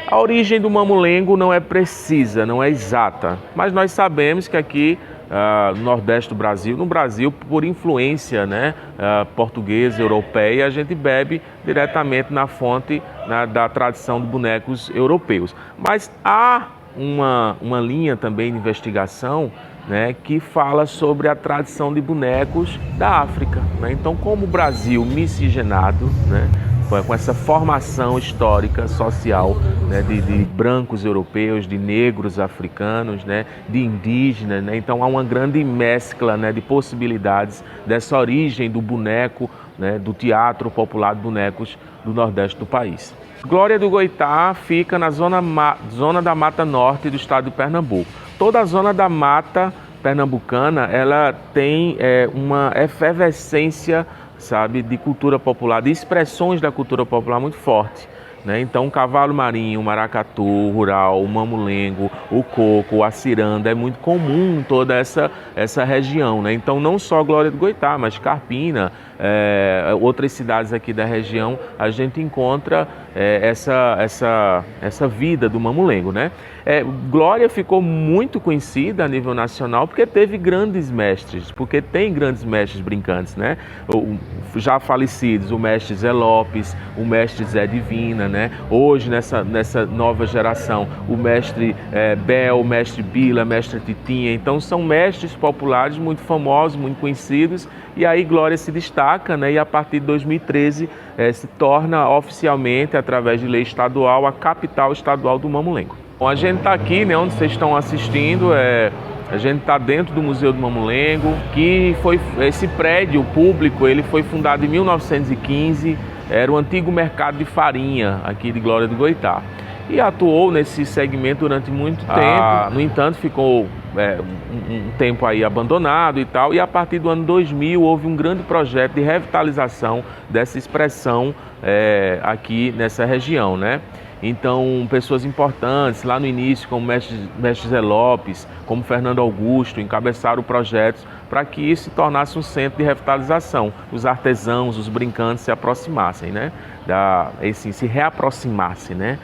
A origem do mamulengo não é precisa, não é exata, mas nós sabemos que aqui no Nordeste do Brasil, no Brasil, por influência, né, portuguesa, europeia, a gente bebe diretamente na fonte, né, da tradição de bonecos europeus. Mas há uma linha também de investigação, né, que fala sobre a tradição de bonecos da África, né? Então, como o Brasil miscigenado, né, com essa formação histórica, social, né, de brancos europeus, de negros africanos, né, de indígenas, né? Então há uma grande mescla, né, de possibilidades dessa origem do boneco, né, do teatro popular de bonecos do Nordeste do país. Glória do Goitá fica na zona da Mata Norte do estado de Pernambuco. Toda a zona da mata pernambucana, ela tem uma efervescência, sabe, de cultura popular, de expressões da cultura popular muito forte, né? Então, o cavalo marinho, o maracatu, o rural, o mamulengo, o coco, a ciranda é muito comum em toda essa região, né? Então, não só Glória do Goitá, mas Carpina, outras cidades aqui da região, a gente encontra essa vida do mamulengo, né? Glória ficou muito conhecida a nível nacional porque teve grandes mestres, porque tem grandes mestres brincantes, né? Já falecidos, o mestre Zé Lopes, o mestre Zé Divina, né? Hoje, nessa nova geração, o mestre Bel, o mestre Bila, mestre Titinha. Então, são mestres populares muito famosos, muito conhecidos, e aí Glória se destaca, né? E a partir de 2013 se torna oficialmente, através de lei estadual, a capital estadual do mamulengo. Bom, a gente está aqui, né, onde vocês estão assistindo, a gente está dentro do Museu do Mamulengo, que foi esse prédio público, ele foi fundado em 1915, era o antigo mercado de farinha aqui de Glória do Goitá. E atuou nesse segmento durante muito tempo, no entanto ficou um tempo aí abandonado e tal, e a partir do ano 2000 houve um grande projeto de revitalização dessa expressão aqui nessa região, né? Então, pessoas importantes lá no início, como o mestre Zé Lopes, como Fernando Augusto, encabeçaram projetos para que isso se tornasse um centro de revitalização. Os artesãos, os brincantes se aproximassem, né? Se reaproximassem, né?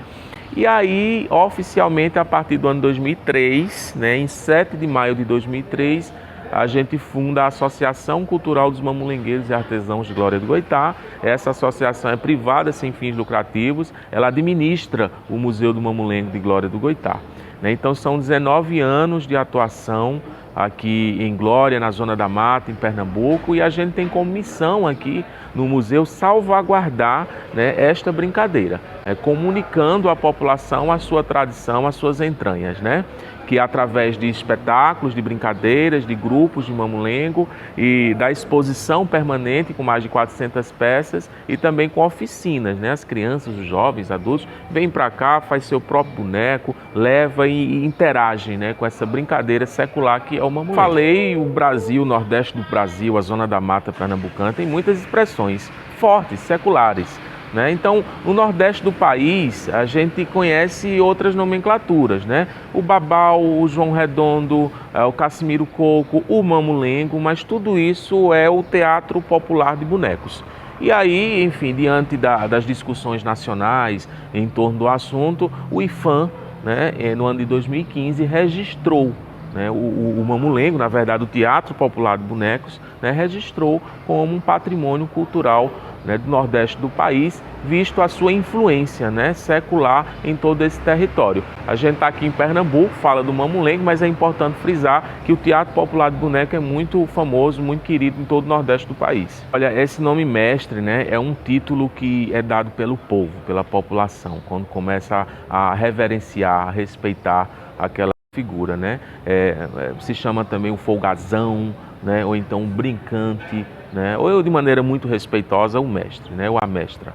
E aí, oficialmente, a partir do ano 2003, né, em 7 de maio de 2003, a gente funda a Associação Cultural dos Mamulengueiros e Artesãos de Glória do Goitá. Essa associação é privada, sem fins lucrativos, ela administra o Museu do Mamulengo de Glória do Goitá, né? Então são 19 anos de atuação aqui em Glória, na Zona da Mata, em Pernambuco, e a gente tem como missão aqui no museu salvaguardar, né, esta brincadeira, comunicando à população a sua tradição, as suas entranhas, né? Que através de espetáculos, de brincadeiras, de grupos de mamulengo e da exposição permanente com mais de 400 peças e também com oficinas, né? As crianças, os jovens, adultos vêm para cá, faz seu próprio boneco, leva e interagem, né, com essa brincadeira secular que é o mamulengo. Falei, o Brasil, o Nordeste do Brasil, a Zona da Mata Pernambucana tem muitas expressões fortes, seculares, né? Então, no Nordeste do país, a gente conhece outras nomenclaturas, né? O babau, o João Redondo, o Cassimiro Coco, o mamulengo, mas tudo isso é o teatro popular de bonecos. E aí, enfim, diante das discussões nacionais em torno do assunto, o IFAM, né, no ano de 2015, registrou, né, o mamulengo, na verdade o Teatro Popular de Bonecos, né, registrou como um patrimônio cultural, né, do Nordeste do país, visto a sua influência, né, secular em todo esse território. A gente está aqui em Pernambuco, fala do mamulengo, mas é importante frisar que o Teatro Popular de Boneco é muito famoso, muito querido em todo o Nordeste do país. Olha, esse nome mestre, né, é um título que é dado pelo povo, pela população, quando começa a reverenciar, a respeitar aquela figura, né? Se chama também o folgazão, né, ou então um brincante, né, ou de maneira muito respeitosa o mestre, né, ou a mestra.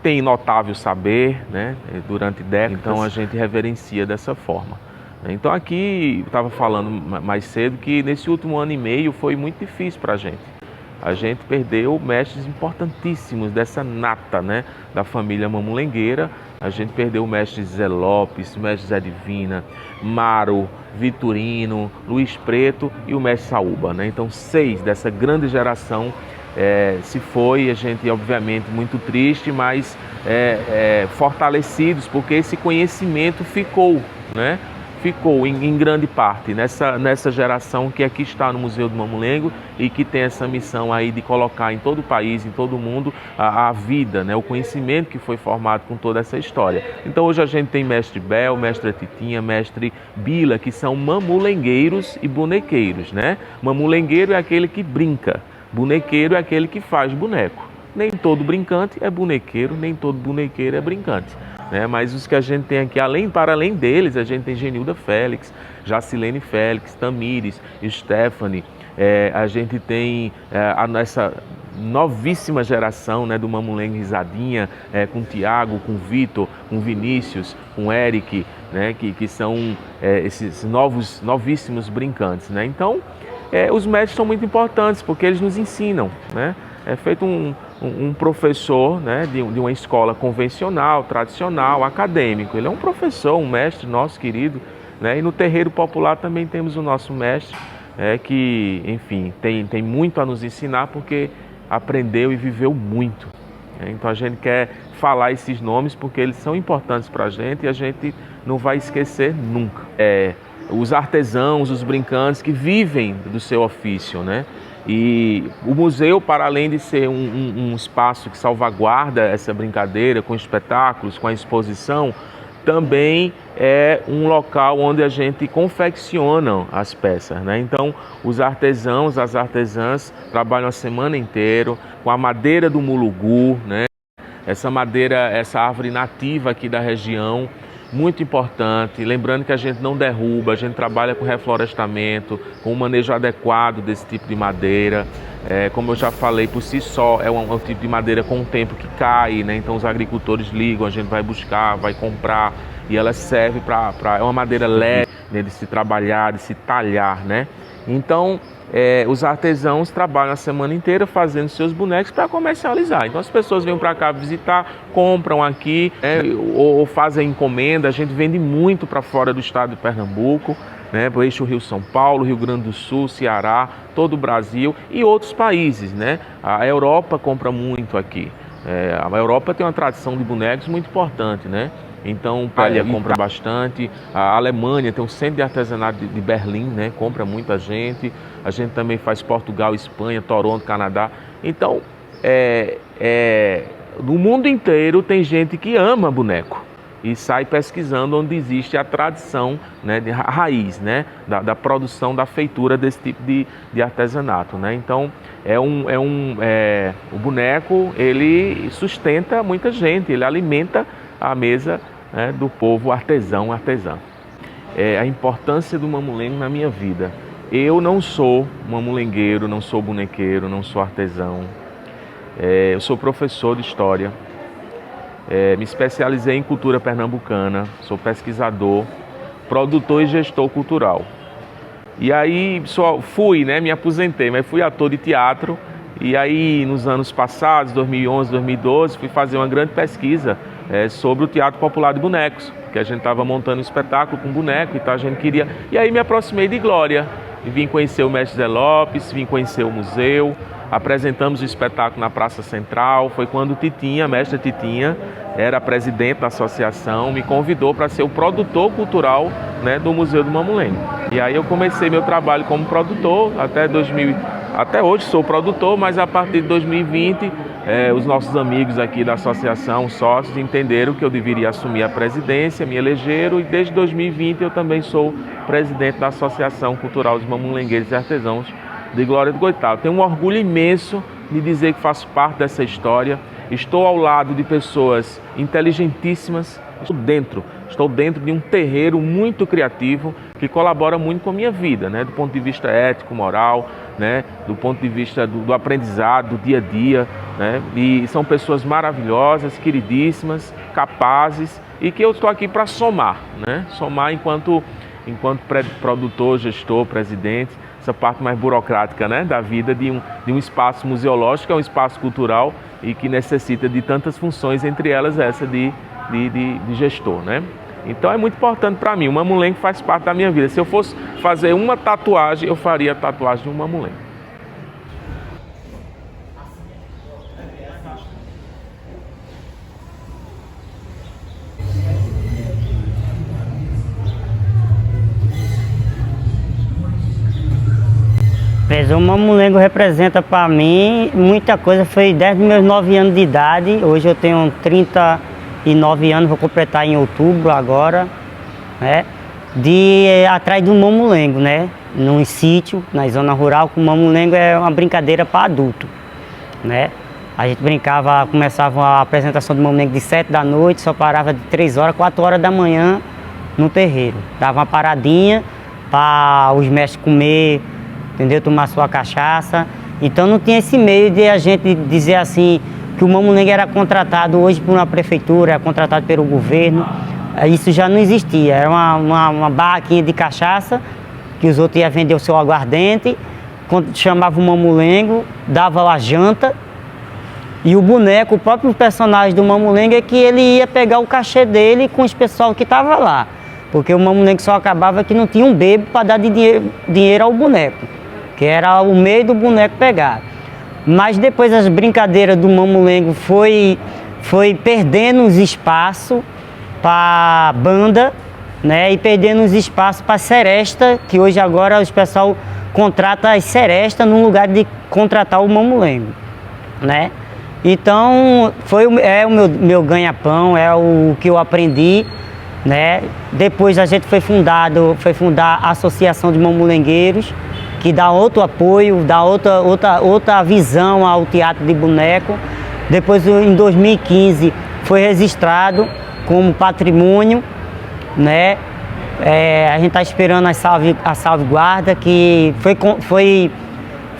Tem notável saber, né, durante décadas, então a gente reverencia dessa forma. Então aqui, eu estava falando mais cedo que nesse último ano e meio foi muito difícil para a gente. A gente perdeu mestres importantíssimos dessa nata, né, da família mamulengueira. A gente perdeu o mestre Zé Lopes, o mestre Zé Divina, Maro, Vitorino, Luiz Preto e o mestre Saúba, né? Então 6 dessa grande geração se foi, a gente obviamente muito triste, mas fortalecidos, porque esse conhecimento ficou, né? Ficou em grande parte nessa geração que aqui está no Museu do Mamulengo e que tem essa missão aí de colocar em todo o país, em todo o mundo, a vida, né? O conhecimento que foi formado com toda essa história. Então hoje a gente tem mestre Bel, mestre Titinha, mestre Bila, que são mamulengueiros e bonequeiros, né? Mamulengueiro é aquele que brinca, bonequeiro é aquele que faz boneco. Nem todo brincante é bonequeiro, nem todo bonequeiro é brincante. Mas os que a gente tem aqui, para além deles, a gente tem Genilda Félix, Jacilene Félix, Tamires, Stephanie, a gente tem essa novíssima geração, né, do Mamulengo Risadinha, com Tiago, com Vitor, com Vinícius, com Eric, né, que são esses novíssimos brincantes, né? Então, os mestres são muito importantes porque eles nos ensinam, né? É feito um professor, né, de uma escola convencional, tradicional, acadêmico. Ele é um professor, um mestre nosso querido, né? E no terreiro popular também temos o nosso mestre, que, enfim, tem muito a nos ensinar porque aprendeu e viveu muito. Então a gente quer falar esses nomes porque eles são importantes para a gente e a gente não vai esquecer nunca. Os artesãos, os brincantes que vivem do seu ofício, né? E o museu, para além de ser um espaço que salvaguarda essa brincadeira com espetáculos, com a exposição, também é um local onde a gente confecciona as peças, né? Então, os artesãos, as artesãs trabalham a semana inteira com a madeira do mulugu, né? Essa madeira, essa árvore nativa aqui da região, muito importante, lembrando que a gente não derruba, a gente trabalha com reflorestamento, com o manejo adequado desse tipo de madeira. Como eu já falei, por si só é um tipo de madeira com o tempo que cai, né? Então os agricultores ligam, a gente vai buscar, vai comprar e ela serve é uma madeira leve, né, de se trabalhar, de se talhar, né? Então os artesãos trabalham a semana inteira fazendo seus bonecos para comercializar. Então as pessoas vêm para cá visitar, compram aqui, né, ou fazem encomenda. A gente vende muito para fora do estado de Pernambuco, né, para o eixo Rio-São Paulo, Rio Grande do Sul, Ceará, todo o Brasil e outros países, né? A Europa compra muito aqui. A Europa tem uma tradição de bonecos muito importante, né? Então, a Itália compra bastante, a Alemanha tem um centro de artesanato de Berlim, né? Compra muita gente. A gente também faz Portugal, Espanha, Toronto, Canadá. Então, no mundo inteiro tem gente que ama boneco e sai pesquisando onde existe a tradição, né, de raiz, né, da produção, da feitura desse tipo de artesanato, né? Então, o boneco, ele sustenta muita gente, ele alimenta a mesa, né, do povo artesã. A importância do mamulengo na minha vida. Eu não sou mamulengueiro, não sou bonequeiro, não sou artesão. Eu sou professor de história. Me especializei em cultura pernambucana, sou pesquisador, produtor e gestor cultural. E aí me aposentei, mas fui ator de teatro. E aí nos anos passados, 2011, 2012, fui fazer uma grande pesquisa sobre o Teatro Popular de Bonecos, que a gente estava montando um espetáculo com boneco, então a gente queria... E aí me aproximei de Glória, e vim conhecer o mestre Zé Lopes, vim conhecer o museu, apresentamos o espetáculo na Praça Central. Foi quando Titinha, a mestra Titinha, era presidente da associação, me convidou para ser o produtor cultural, né, do Museu do Mamulengo. E aí eu comecei meu trabalho como produtor até hoje sou produtor, mas a partir de 2020 os nossos amigos aqui da associação, sócios, entenderam que eu deveria assumir a presidência, me elegeram, e desde 2020 eu também sou presidente da Associação Cultural dos Mamulengueiros e Artesãos de Glória do Goitá. Tenho um orgulho imenso de dizer que faço parte dessa história. Estou ao lado de pessoas inteligentíssimas, estou dentro de um terreiro muito criativo que colabora muito com a minha vida, né? Do ponto de vista ético, moral, né? Do ponto de vista do aprendizado, do dia a dia, né? E são pessoas maravilhosas, queridíssimas, capazes, e que eu estou aqui para somar, né? Somar enquanto produtor, gestor, presidente, essa parte mais burocrática, né, da vida de um espaço museológico, é um espaço cultural e que necessita de tantas funções, entre elas essa de gestor, né? Então é muito importante para mim. O mamulengo faz parte da minha vida. Se eu fosse fazer uma tatuagem, eu faria a tatuagem de um mamulengo. Mas o mamulengo representa para mim muita coisa. Foi desde meus 9 anos de idade. Hoje eu tenho 39 anos, vou completar em outubro agora, né? De ir atrás do mamulengo, né? Num sítio, na zona rural, que o mamulengo é uma brincadeira para adulto, né? A gente brincava, começava a apresentação do mamulengo de 7 da noite, só parava de 3 horas, 4 horas da manhã no terreiro. Dava uma paradinha para os mestres comer, entendeu? Tomar sua cachaça. Então não tinha esse meio de a gente dizer assim que o mamulengo era contratado hoje por uma prefeitura, era contratado pelo governo. Isso já não existia. Era uma barraquinha de cachaça que os outros iam vender o seu aguardente, quando chamava o mamulengo, dava a janta. E o boneco, o próprio personagem do mamulengo, é que ele ia pegar o cachê dele com os pessoal que estava lá. Porque o mamulengo só acabava que não tinha um bebo para dar dinheiro ao boneco, que era o meio do boneco pegar. Mas depois as brincadeiras do mamulengo foi perdendo os espaços para banda, né? E perdendo os espaços para seresta, que hoje agora os pessoal contrata as serestas no lugar de contratar o mamulengo, né? Então é o meu ganha-pão, é o que eu aprendi, né? Depois a gente foi fundar a Associação de Mamulengueiros, que dá outro apoio, dá outra visão ao teatro de boneco. Depois, em 2015, foi registrado como patrimônio, né? A gente está esperando a salvaguarda, que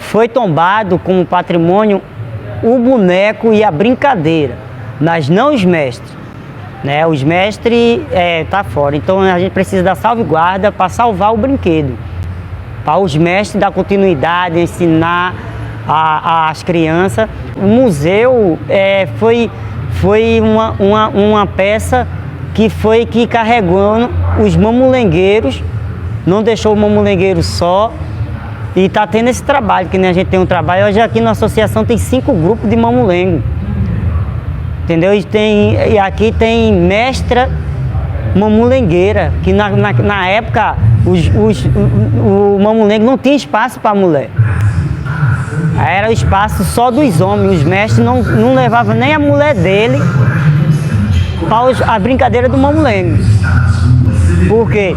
foi tombado como patrimônio o boneco e a brincadeira, mas não os mestres, né? Os mestres tá fora, então a gente precisa da salvaguarda para salvar o brinquedo, para os mestres dar continuidade, ensinar as crianças. O museu foi uma peça que carregou os mamulengueiros, não deixou o mamulengueiro só. E está tendo esse trabalho, que nem a gente tem um trabalho. Hoje aqui na associação tem 5 grupos de mamulengo, entendeu? E aqui tem mestra mamulengueira, que na época o mamulengo não tinha espaço para mulher. Era o espaço só dos homens. Os mestres não levavam nem a mulher dele para a brincadeira do mamulengo. Por quê?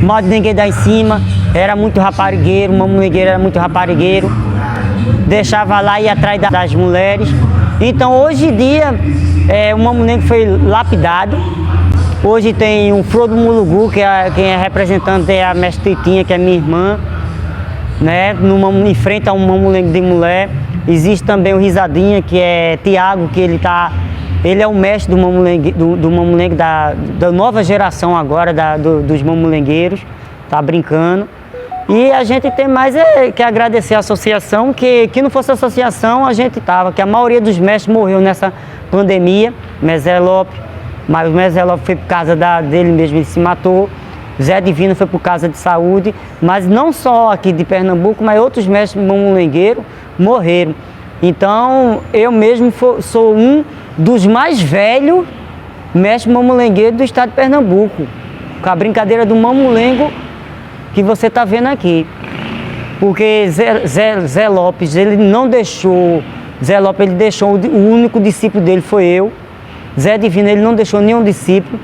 O modo de ninguém dar em cima, era muito raparigueiro, o mamulengueiro era muito raparigueiro, deixava lá e ia atrás das mulheres. Então hoje em dia o mamulengo foi lapidado. Hoje tem o Frodo Mulugu, quem é representante é a mestre Titinha, que é minha irmã, né? Em frente a um mamulengo de mulher. Existe também o Risadinha, que é Tiago, que ele é o mestre do mamulengo da nova geração agora, dos mamulengueiros, tá brincando. E a gente tem mais que agradecer a associação, que não fosse a associação a gente tava, que a maioria dos mestres morreu nessa pandemia. Mesé Lopes, mas o Mesé Lopes foi por causa dele mesmo, ele se matou. Zé Divino foi por causa de saúde, mas não só aqui de Pernambuco, mas outros mestres mamulengueiros morreram. Então eu mesmo sou um dos mais velhos mestres mamulengueiros do estado de Pernambuco, com a brincadeira do mamulengo que você está vendo aqui. Porque Zé Lopes, ele não deixou, Zé Lopes ele deixou, o único discípulo dele foi eu. Zé Divino ele não deixou nenhum discípulo.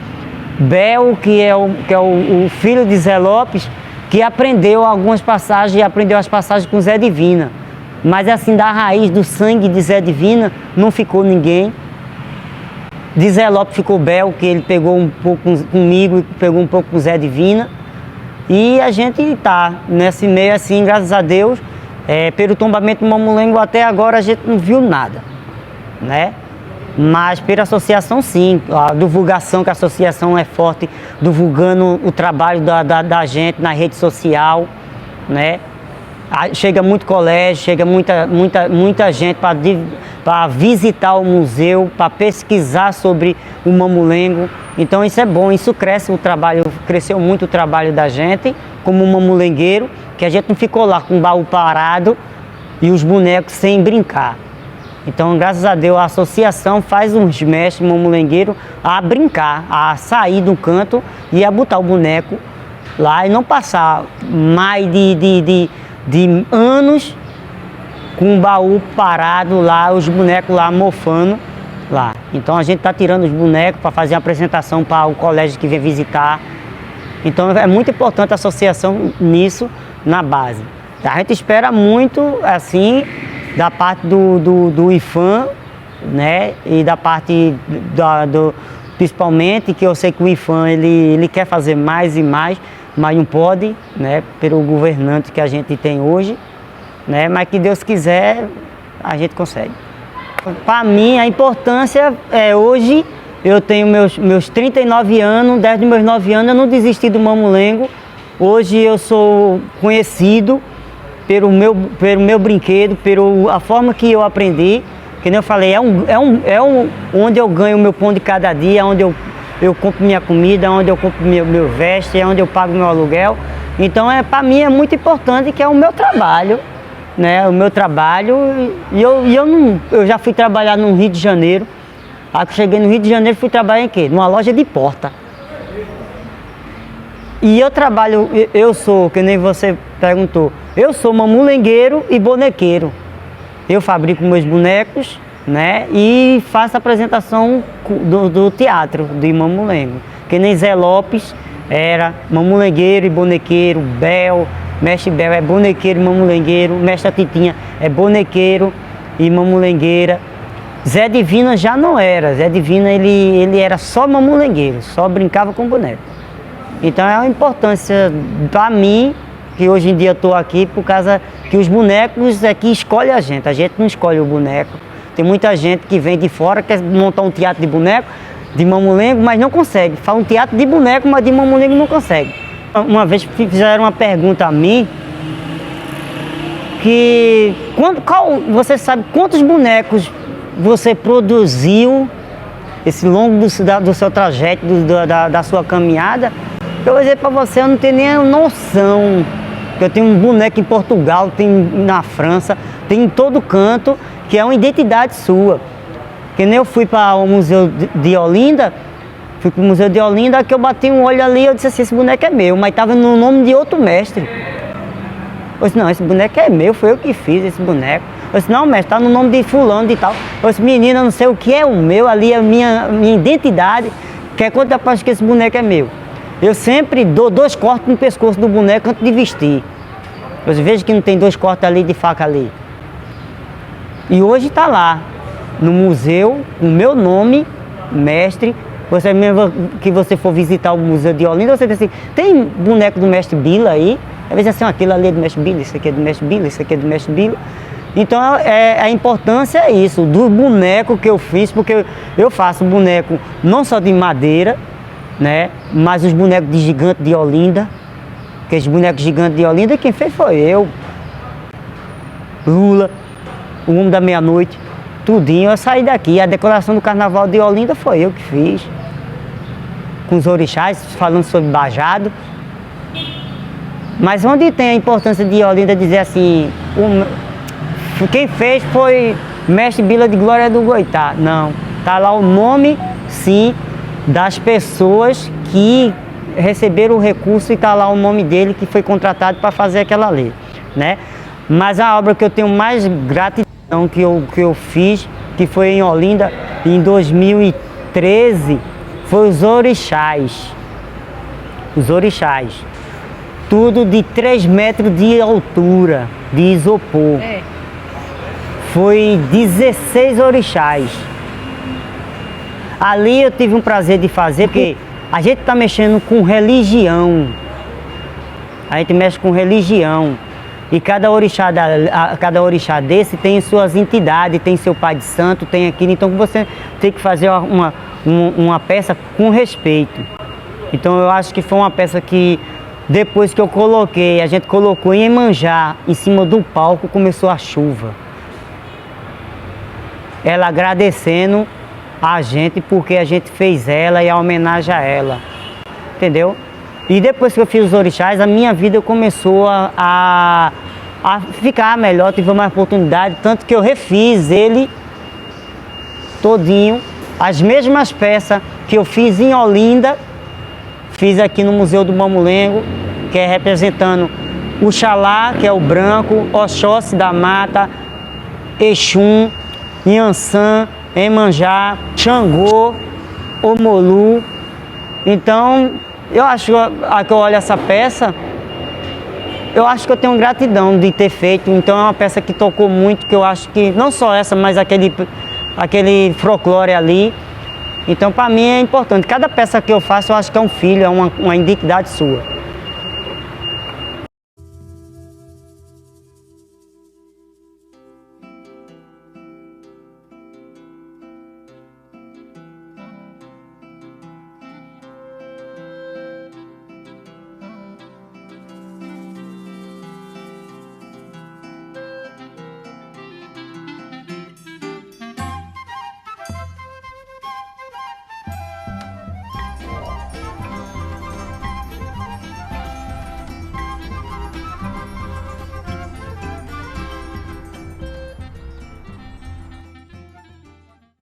Bel, que é o filho de Zé Lopes, que aprendeu algumas passagens, aprendeu as passagens com Zé Divina. Mas assim, da raiz do sangue de Zé Divina, não ficou ninguém. De Zé Lopes ficou Bel, que ele pegou um pouco comigo e pegou um pouco com Zé Divina. E a gente está nesse meio assim, graças a Deus, pelo tombamento do mamulengo até agora a gente não viu nada, né? Mas pela associação sim, a divulgação, que a associação é forte, divulgando o trabalho da gente na rede social, né? Chega muito colégio, chega muita gente para visitar o museu, para pesquisar sobre o mamulengo. Então isso é bom, isso cresce o trabalho, cresceu muito o trabalho da gente como mamulengueiro, que a gente não ficou lá com o baú parado e os bonecos sem brincar. Então, graças a Deus, a associação faz uns mestres mamulengueiros a brincar, a sair do canto e a botar o boneco lá e não passar mais de anos com o baú parado lá, os bonecos lá mofando lá. Então a gente está tirando os bonecos para fazer a apresentação para o colégio que vem visitar. Então é muito importante a associação nisso na base. A gente espera muito assim da parte do IFAM, né? E da parte principalmente que eu sei que o IFAM ele quer fazer mais e mais, mas não pode, né? Pelo governante que a gente tem hoje, né? Mas que Deus quiser, a gente consegue. Para mim, a importância é hoje, eu tenho meus 39 anos, desde meus 9 anos eu não desisti do mamulengo. Hoje eu sou conhecido pelo meu brinquedo, pela forma que eu aprendi. Que nem eu falei, onde eu ganho o meu pão de cada dia, onde eu compro minha comida, onde eu compro meu veste, onde eu pago meu aluguel. Então, para mim é muito importante que é o meu trabalho, né? O meu trabalho, e eu já fui trabalhar no Rio de Janeiro. Aí que cheguei no Rio de Janeiro, fui trabalhar em quê? Numa loja de porta. E eu trabalho, eu sou, que nem você perguntou, eu sou mamulengueiro e bonequeiro. Eu fabrico meus bonecos, né? E faço a apresentação do teatro de mamulengo. Que nem Zé Lopes era mamulengueiro e bonequeiro, Mestre Bel é bonequeiro e mamulengueiro, Mestre Titinha é bonequeiro e mamulengueira. Zé Divina já não era, Zé Divina ele era só mamulengueiro, só brincava com boneco. Então é uma importância para mim, que hoje em dia eu estou aqui por causa que os bonecos é que escolhem a gente não escolhe o boneco. Tem muita gente que vem de fora, quer montar um teatro de boneco, de mamulengo, mas não consegue. Faz um teatro de boneco, mas de mamulengo não consegue. Uma vez fizeram uma pergunta a mim, que você sabe quantos bonecos você produziu esse longo do seu trajeto, da sua caminhada? Eu vou dizer para você, eu não tenho nem noção. Eu tenho um boneco em Portugal, tem na França, tem em todo canto, que é uma identidade sua. Que nem eu fui para o Museu de Olinda, fui para o Museu de Olinda, que eu bati um olho ali e eu disse assim, esse boneco é meu, mas estava no nome de outro mestre. Eu disse, não, esse boneco é meu, foi eu que fiz esse boneco. Eu disse, não, mestre, está no nome de fulano, de tal. Eu disse, menina, eu não sei o que é o meu, ali é a minha identidade, que é quanto eu acho que esse boneco é meu. Eu sempre dou 2 cortes no pescoço do boneco antes de vestir. Eu vejo que não tem 2 cortes ali de faca ali. E hoje está lá, no museu, com o meu nome, mestre. Você mesmo que você for visitar o Museu de Olinda, você diz assim, tem boneco do mestre Bila aí? Às vezes assim, aquilo ali é do mestre Bila, isso aqui é do mestre Bila, isso aqui é do mestre Bila. Então a importância é isso, do boneco que eu fiz, porque eu faço boneco não só de madeira, né? Mas os bonecos de gigante de Olinda, aqueles bonecos gigantes de Olinda, quem fez foi eu. Lula, o Homem da Meia-Noite, tudinho. Eu saí daqui, a decoração do Carnaval de Olinda foi eu que fiz. Com os orixás, falando sobre Bajado. Mas onde tem a importância de Olinda dizer assim, quem fez foi Mestre Bila de Glória do Goitá. Não, tá lá o nome, sim, das pessoas que receberam o recurso e está lá o nome dele que foi contratado para fazer aquela lei, né? Mas a obra que eu tenho mais gratidão que eu fiz, que foi em Olinda em 2013, foi os orixás. Os orixás. Tudo de 3 metros de altura, de isopor. Foi 16 orixás. Ali eu tive um prazer de fazer, porque a gente está mexendo com religião. A gente mexe com religião. E cada orixá desse tem suas entidades, tem seu pai de santo, tem aquilo. Então você tem que fazer uma peça com respeito. Então eu acho que foi uma peça que, depois que eu coloquei, a gente colocou em Iemanjá, em cima do palco, começou a chuva. Ela agradecendo a gente porque a gente fez ela e a homenagem a ela, entendeu? E depois que eu fiz os orixás, a minha vida começou a ficar melhor, tive mais oportunidade, tanto que eu refiz ele todinho, as mesmas peças que eu fiz em Olinda, fiz aqui no Museu do Mamulengo, que é representando Oxalá, que é o branco, Oxóssi da mata, Exum, Inhansã, Emanjá, Xangô, Omolu. Então, eu acho que eu olho essa peça, eu acho que eu tenho gratidão de ter feito. Então é uma peça que tocou muito, que eu acho que não só essa, mas aquele folclore ali. Então para mim é importante. Cada peça que eu faço, eu acho que é um filho, é uma identidade sua.